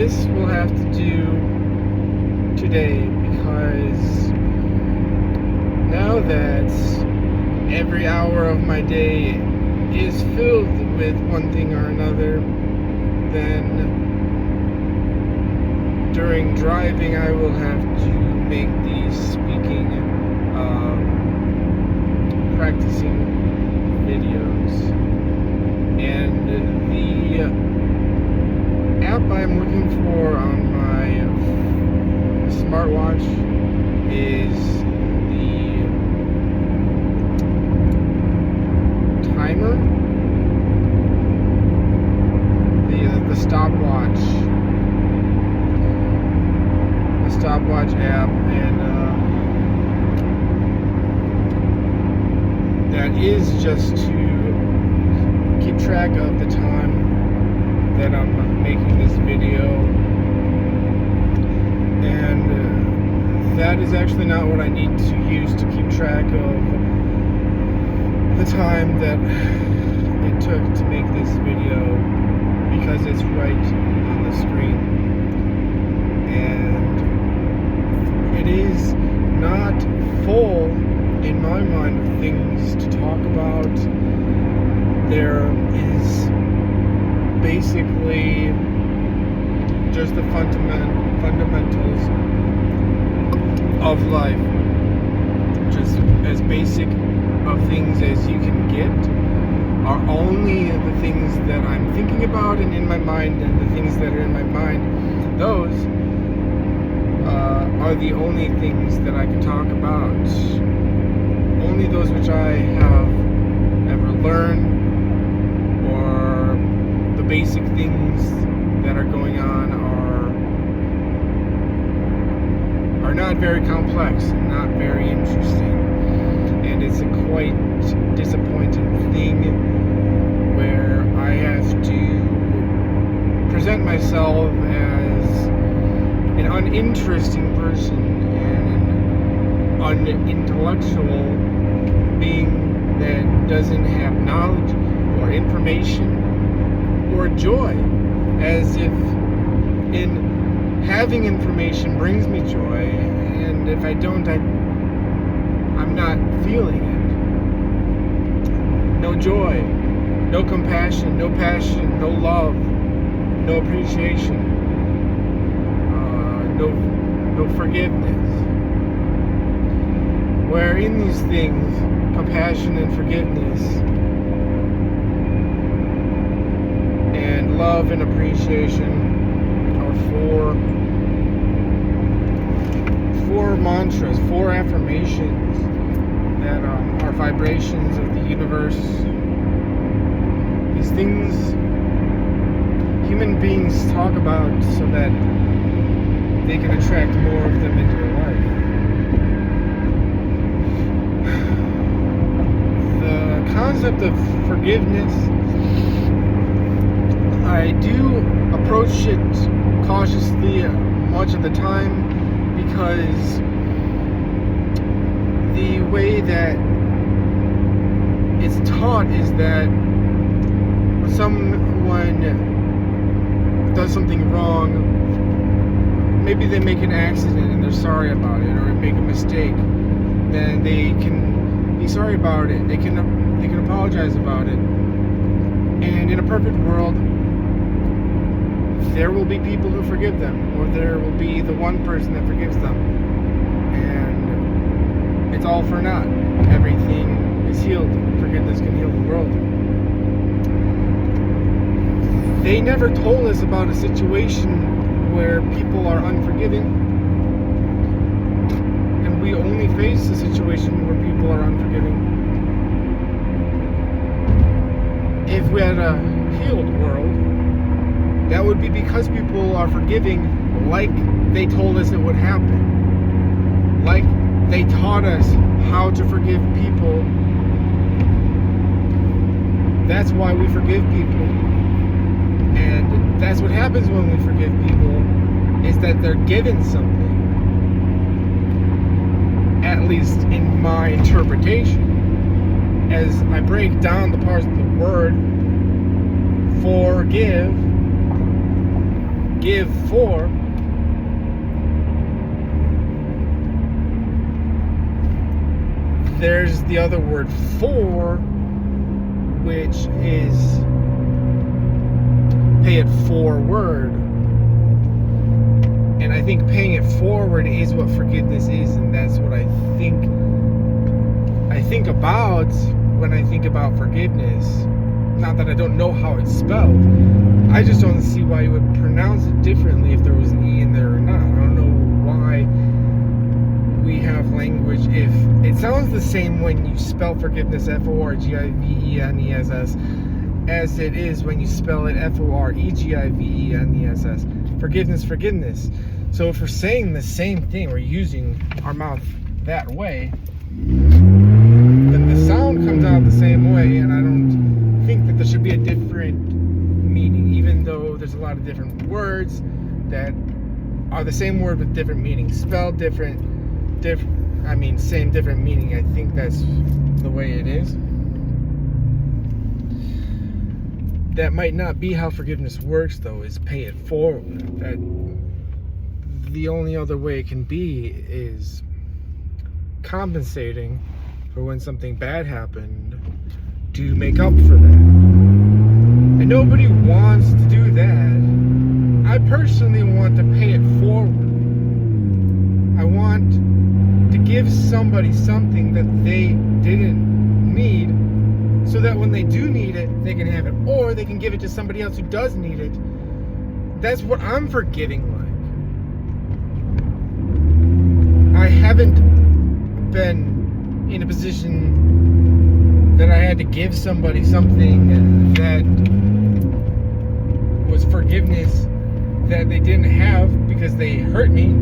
this will have to do today, because now that every hour of my day is filled with one thing or another, then during driving I will have to make these speaking, practicing videos. And the app I'm looking for on my smartwatch is the timer, the stopwatch app, and that is just to keep track of the time that I'm making this video. And that is actually not what I need to use to keep track of the time that it took to make this video, because it's right on the screen. And it is not full in my mind of things to talk about. There is basically just the fundamentals of life, just as basic of things as you can get, are only the things that I'm thinking about and in my mind, and the things that are in my mind, those are the only things that I can talk about. Only those which I have ever learned, or the basic things that are going on are not very complex and not very interesting. And it's a quite disappointing thing where I have to present myself as an uninteresting person and an unintellectual being that doesn't have knowledge or information or joy, as if in having information brings me joy, and if I don't, I'm not feeling it. No joy, no compassion, no passion, no love, no appreciation, no forgiveness. Where in these things, compassion and forgiveness and love and appreciation are four mantras, four affirmations that are vibrations of the universe. These things human beings talk about so that they can attract more of them into their life. The concept of forgiveness, I do approach it cautiously much of the time, because the way that it's taught is that when someone does something wrong, maybe they make an accident and they're sorry about it, or make a mistake, then they can be sorry about it. They can apologize about it. And in a perfect world, there will be people who forgive them, or there will be the one person that forgives them, and it's all for naught. Everything is healed. Forgiveness can heal the world. They never told us about a situation where people are unforgiving, and we only face a situation where people are unforgiving. If we had a healed world, that would be because people are forgiving like they told us it would happen. Like they taught us how to forgive people. That's why we forgive people. And that's what happens when we forgive people, is that they're given something. At least in my interpretation. As I break down the parts of the word forgive, forgive for. There's the other word for, which is pay it forward. And I think paying it forward is what forgiveness is, and that's what I think about when I think about forgiveness. Not that I don't know how it's spelled. I just don't see why you would pronounce it differently if there was an E in there or not. I don't know why we have language if it sounds the same when you spell forgiveness Forgiveness as it is when you spell it Foregiveness. Forgiveness. So if we're saying the same thing, we're using our mouth that way, then the sound comes out the same way, and I don't think that there should be a different meaning, even though there's a lot of different words that are the same word with different meanings, spelled different, same different meaning. I think that's the way it is. That might not be how forgiveness works, though, is pay it forward. That the only other way it can be is compensating for when something bad happened to make up for that. And nobody wants to do that. I personally want to pay it forward. I want to give somebody something that they didn't need, so that when they do need it, they can have it, or they can give it to somebody else who does need it. That's what I'm forgiving like. I haven't been in a position that I had to give somebody something that was forgiveness that they didn't have because they hurt me.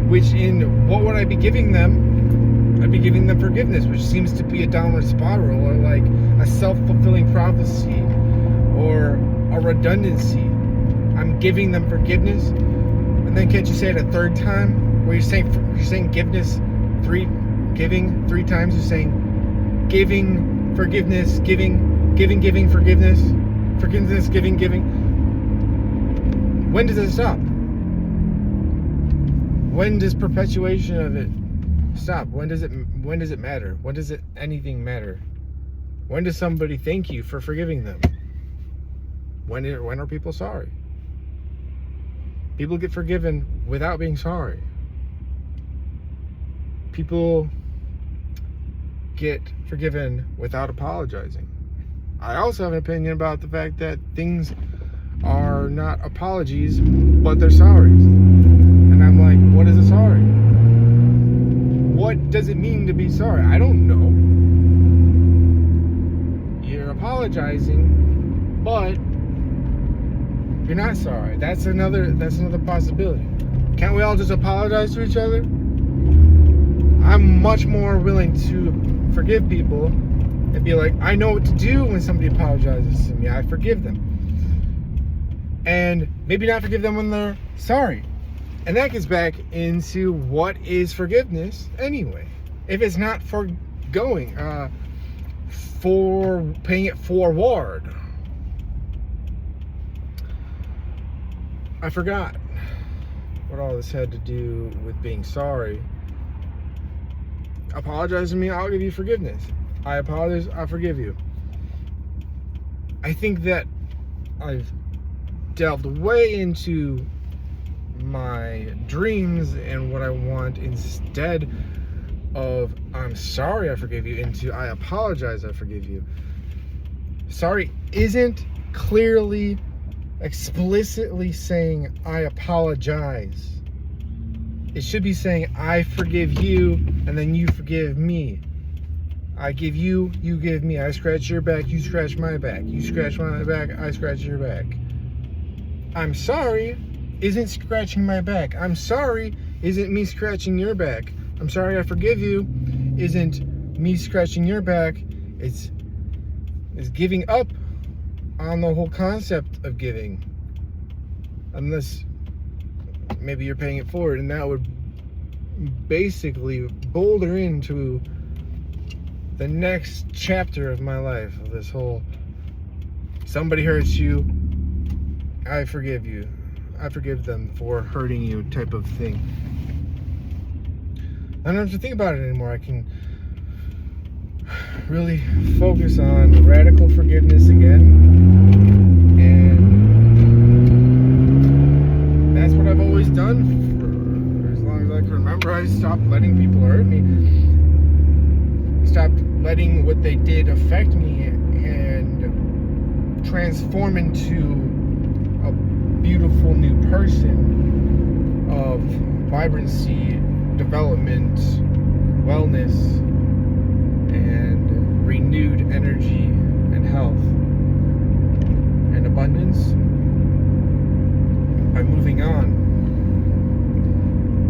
Which in what would I be giving them? I'd be giving them forgiveness, which seems to be a downward spiral, or like a self-fulfilling prophecy, or a redundancy. I'm giving them forgiveness, and then can't you say it a third time? Where you're saying giving three times. You're saying giving forgiveness, giving forgiveness, giving. When does it stop? When does perpetuation of it stop? When does it matter? When does anything matter? When does somebody thank you for forgiving them? When are people sorry? People get forgiven without being sorry. People get forgiven without apologizing. I also have an opinion about the fact that things are not apologies, but they're sorries. And I'm like, what is a sorry? What does it mean to be sorry? I don't know. You're apologizing, but you're not sorry. That's another possibility. Can't we all just apologize to each other? I'm much more willing to forgive people and be like, I know what to do when somebody apologizes to me. I forgive them. And maybe not forgive them when they're sorry. And that gets back into what is forgiveness anyway. If it's not forgoing, for paying it forward. I forgot what all this had to do with being sorry. Apologize to me, I'll give you forgiveness. I apologize, I forgive you. I think that I've delved way into my dreams and what I want instead of I'm sorry, I forgive you, into I apologize, I forgive you. Sorry isn't clearly, explicitly saying I apologize. It should be saying I forgive you and then you forgive me. I give you, you give me. I scratch your back, you scratch my back. You scratch my back, I scratch your back. I'm sorry isn't scratching my back. I'm sorry isn't me scratching your back. I'm sorry, I forgive you isn't me scratching your back. It's giving up on the whole concept of giving. Unless maybe you're paying it forward, and that would basically boulder into the next chapter of my life, of this whole somebody hurts you, I forgive you. I forgive them for hurting you type of thing. I don't have to think about it anymore. I can really focus on radical forgiveness again. And that's what I've always done for as long as I can remember. I stopped letting people hurt me. Stopped letting what they did affect me and transform into a beautiful new person of vibrancy, development, wellness, and renewed energy and health and abundance by moving on.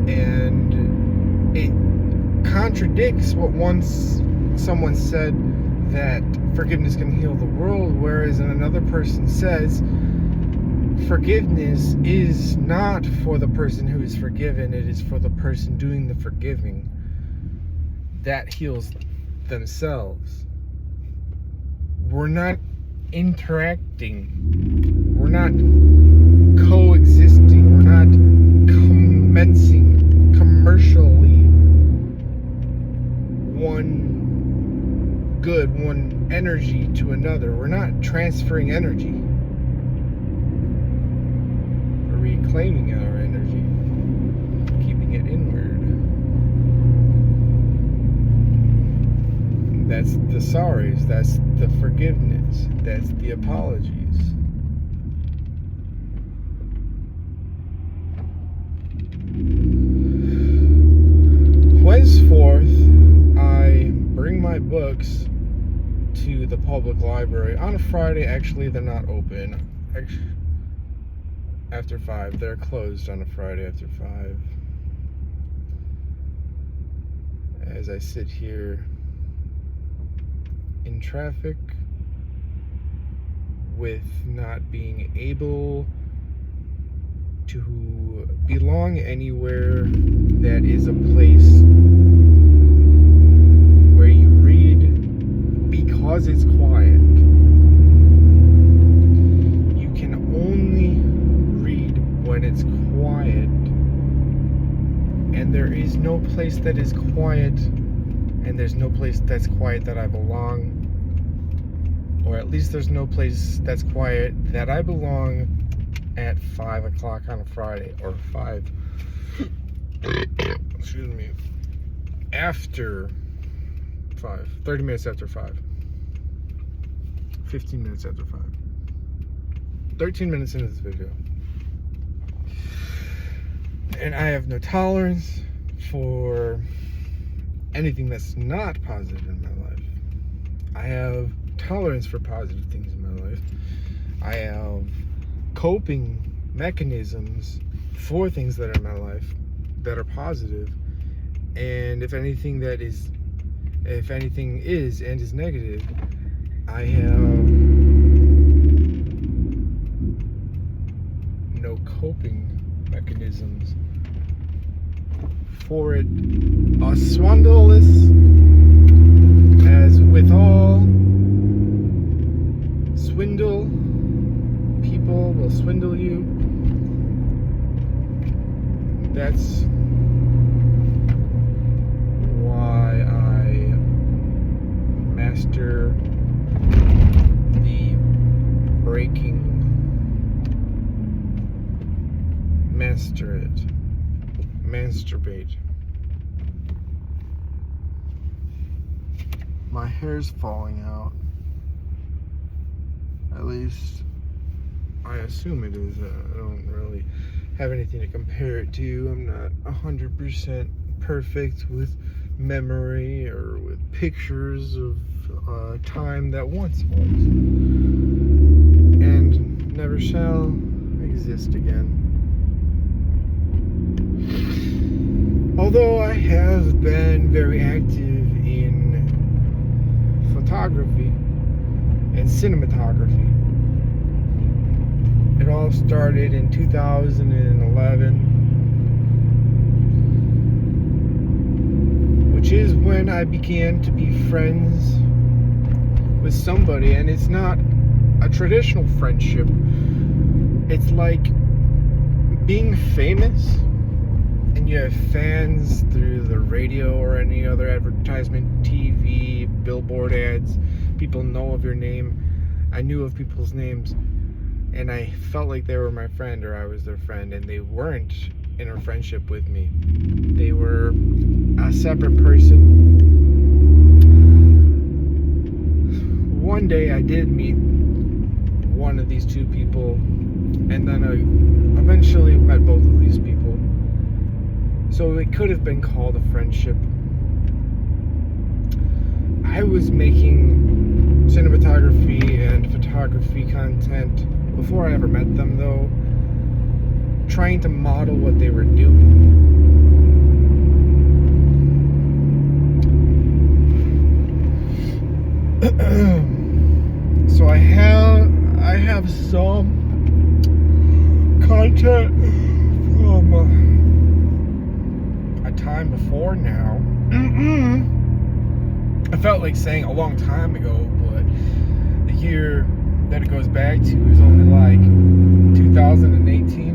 And it contradicts what once someone said, that forgiveness can heal the world, whereas another person says forgiveness is not for the person who is forgiven, it is for the person doing the forgiving. That heals themselves. We're not interacting. We're not coexisting. We're not commencing commercially one good, one energy to another. We're not transferring energy. We're reclaiming our energy, keeping it inward. That's the sorries, that's the forgiveness, that's the apologies. Henceforth, I bring my books to the public library on a Friday. Actually, they're not open after 5. They're closed on a Friday after 5. As I sit here in traffic with not being able to belong anywhere that is a place where you read because it's quiet. You can only read when it's quiet, and there is no place that is quiet, and there's no place that's quiet that I belong, or at least there's no place that's quiet that I belong at 5 o'clock on a Friday, or 5 excuse me, after 5, 30 minutes after 5, 15 minutes after 5, 13 minutes into this video. And I have no tolerance for anything that's not positive in my life. I have tolerance for positive things in my life. I have coping mechanisms for things that are in my life that are positive, and if anything is and is negative, I have no coping mechanisms for it. A swindleless, as with all swindle, people will swindle you. That's why I master the breaking, master it, masturbate. My hair's falling out. At least I assume it is. I don't really have anything to compare it to. I'm not 100% perfect with memory or with pictures of time that once was and never shall exist again. Although I have been very active in photography and cinematography. It all started in 2011, which is when I began to be friends with somebody, and it's not a traditional friendship It's like being famous and you have fans through the radio or any other advertisement, TV, billboard ads. People know of your name. I knew of people's names, and I felt like they were my friend or I was their friend, and they weren't in a friendship with me. They were a separate person. One day I did meet one of these two people, and then I eventually met both of these people. So it could have been called a friendship. I was making cinematography and photography content before I ever met them, though, trying to model what they were doing. So I have some content from a time before now. I felt like saying a long time ago, but the year that it goes back to is only like 2018,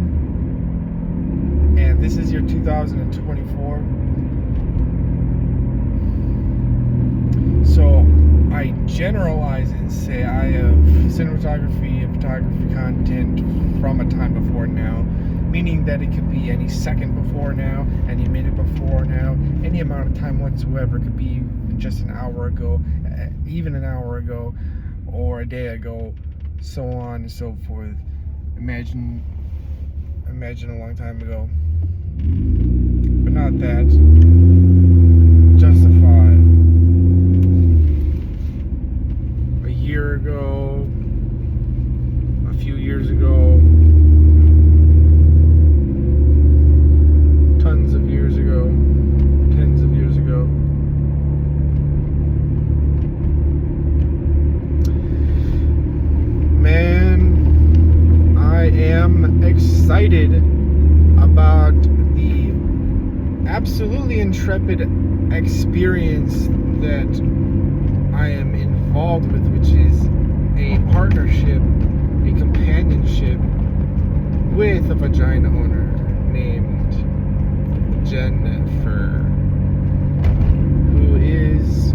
and this is year 2024. So I generalize and say I have cinematography and photography content from a time before now, meaning that it could be any second before now, any minute before now, any amount of time whatsoever. It could be just an hour ago, even an hour ago, or a day ago, so on and so forth. Imagine a long time ago, but not that. Justified. A year ago, a few years ago, tons of years ago, tens of years ago. Man, I am excited about the absolutely intrepid experience that I am involved with, which is a partnership, a companionship with a vagina owner named Jennifer, who is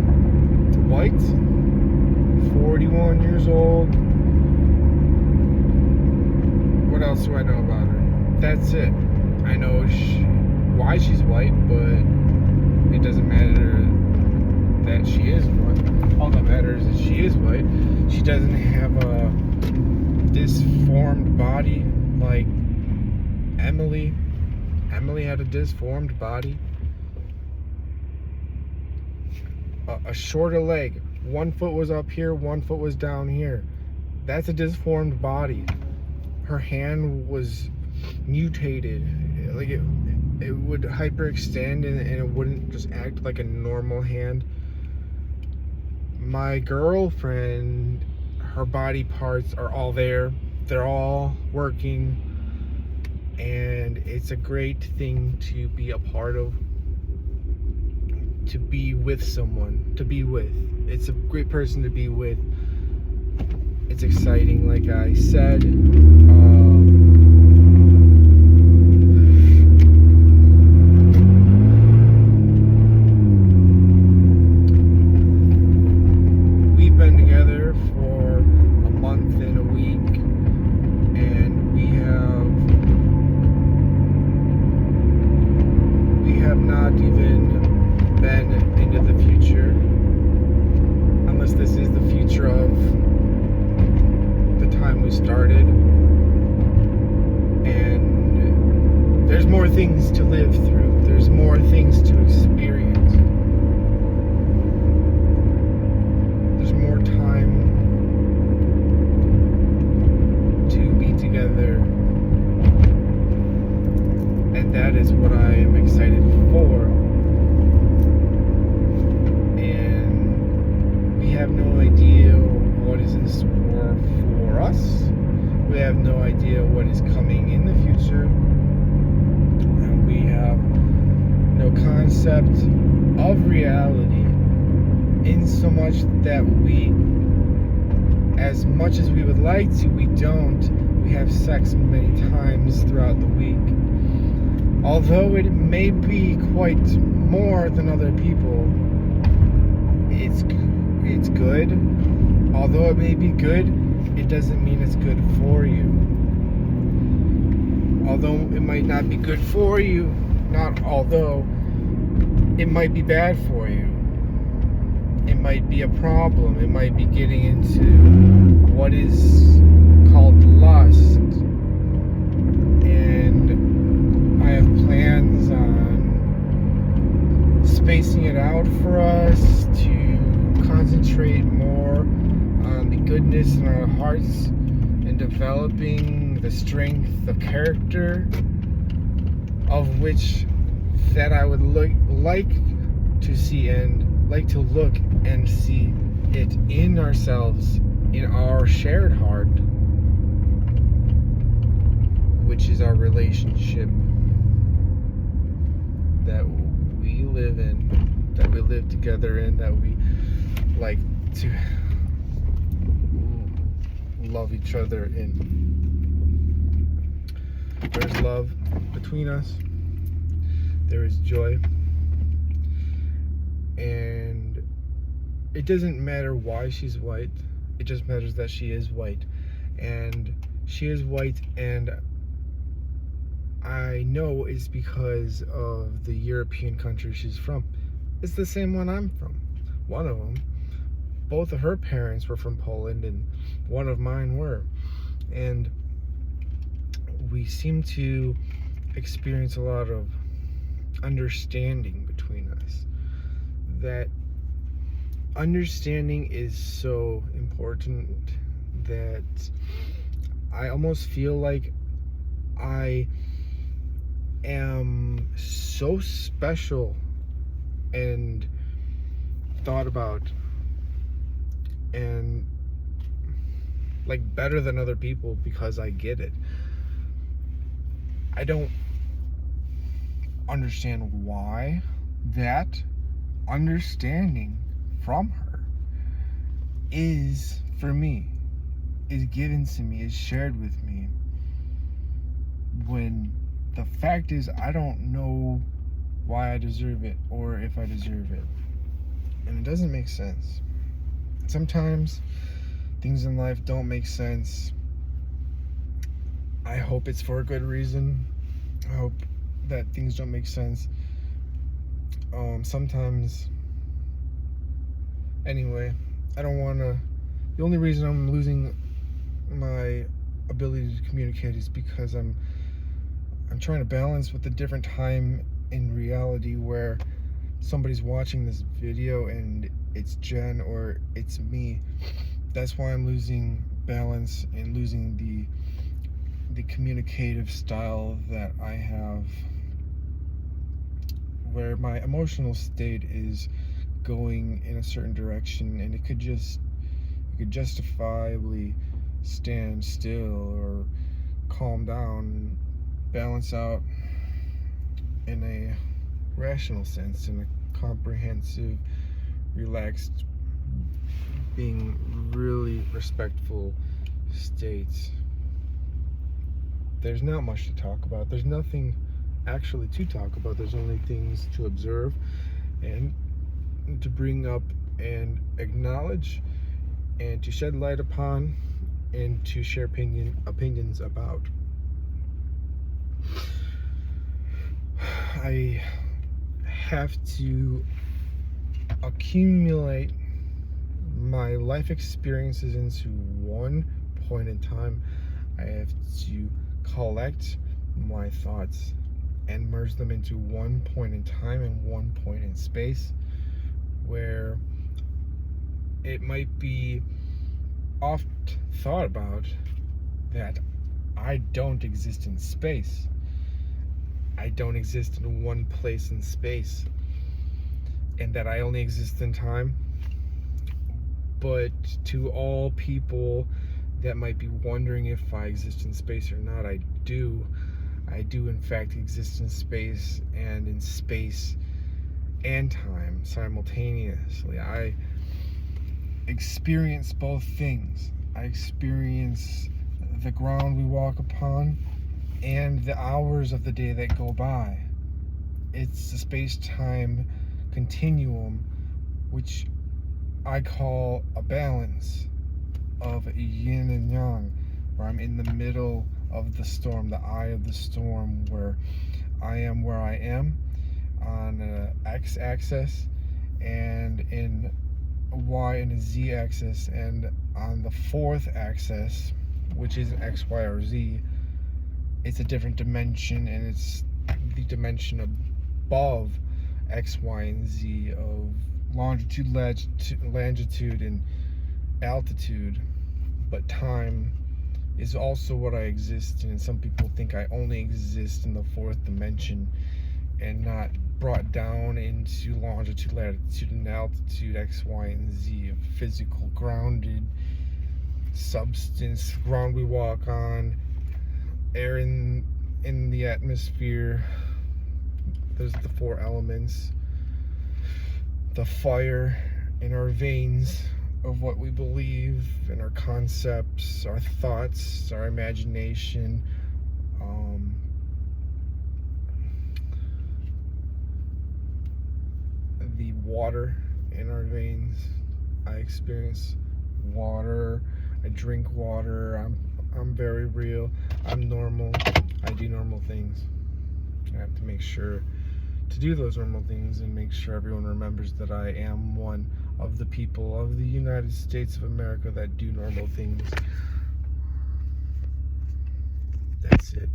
white, 41 years old. What else do I know about her? That's it. I know why she's white, but it doesn't matter that she is white. All that matters is she is white. She doesn't have a disformed body like Emily. Emily had a disformed body. A shorter leg. One foot was up here, one foot was down here. That's a disformed body. Her hand was mutated. Like it would hyperextend and it wouldn't just act like a normal hand. My girlfriend, her body parts are all there. They're all working. And it's a great thing to be a part of. To be with someone. To be with. It's a great person to be with. It's exciting, like I said. We've been together for a month and a week, and we have not even been into the future, unless this is the future of the time we started. And there's more things to live through. There's more things to experience. There's more time to be together. And that is what I am excited for. And we have no idea what is in store for us. We have no idea what is coming in the future. And we have no concept of reality, in so much that we, as much as we would like to, we don't. We we have sex many times throughout the week. Although it may be quite more than other people, it's good. Although it may be good, it doesn't mean it's good for you. Although it might not be good for you, it might be bad for you. It might be a problem. It might be getting into what is called lust. And I have plans on spacing it out for us to concentrate more on the goodness in our hearts and developing the strength of character of which that I would like to see and like to look and see it in ourselves, in our shared heart, which is our relationship that we live in, that we live together in, that we like to love each other in. There's love between us. There is joy. And it doesn't matter why she's white. It just matters that she is white. And she is white, and I know it's because of the European country she's from. It's the same one I'm from. One of them. Both of her parents were from Poland, and one of mine were. And we seem to experience a lot of understanding between us. That understanding is so important that I almost feel like I am so special and thought about and like better than other people because I get it. I don't understand why that understanding from her is for me, is given to me, is shared with me, when the fact is I don't know why I deserve it or if I deserve it. And it doesn't make sense. Sometimes things in life don't make sense. I hope it's for a good reason. I hope that things don't make sense. Sometimes, anyway, I don't want to. The only reason I'm losing my ability to communicate is because I'm trying to balance with a different time in reality where somebody's watching this video and it's Jen or it's me. That's why I'm losing balance and losing the communicative style that I have, where my emotional state is going in a certain direction, and it could justifiably stand still or calm down, balance out in a rational sense, in a comprehensive, relaxed, being really respectful state. There's not much to talk about. There's nothing actually to talk about. There's only things to observe and to bring up and acknowledge and to shed light upon and to share opinions about. I have to accumulate my life experiences into one point in time. I have to collect my thoughts and merge them into one point in time and one point in space, where it might be oft thought about that I don't exist in space. I don't exist in one place in space, and that I only exist in time. But to all people that might be wondering if I exist in space or not, I do in fact exist in space and time simultaneously. I experience both things. I experience the ground we walk upon, and the hours of the day that go by. It's the space-time continuum, which I call a balance of yin and yang, where I'm in the middle of the storm, the eye of the storm, where I am where I am on an x-axis, and in a y and a z-axis, and on the fourth axis, which isn't x, y, or z, it's a different dimension, and it's the dimension above x, y, and z of longitude, longitude, and altitude. But time is also what I exist in, and some people think I only exist in the fourth dimension and not brought down into longitude, latitude, and altitude, x, y, and z, a physical, grounded substance, ground we walk on, air in the atmosphere. There's the four elements, the fire in our veins of what we believe, and our concepts, our thoughts, our imagination, the water in our veins. I experience water, I drink water, I'm very real, I'm normal, I do normal things. I have to make sure to do those normal things and make sure everyone remembers that I am one of the people of the United States of America that do normal things. That's it.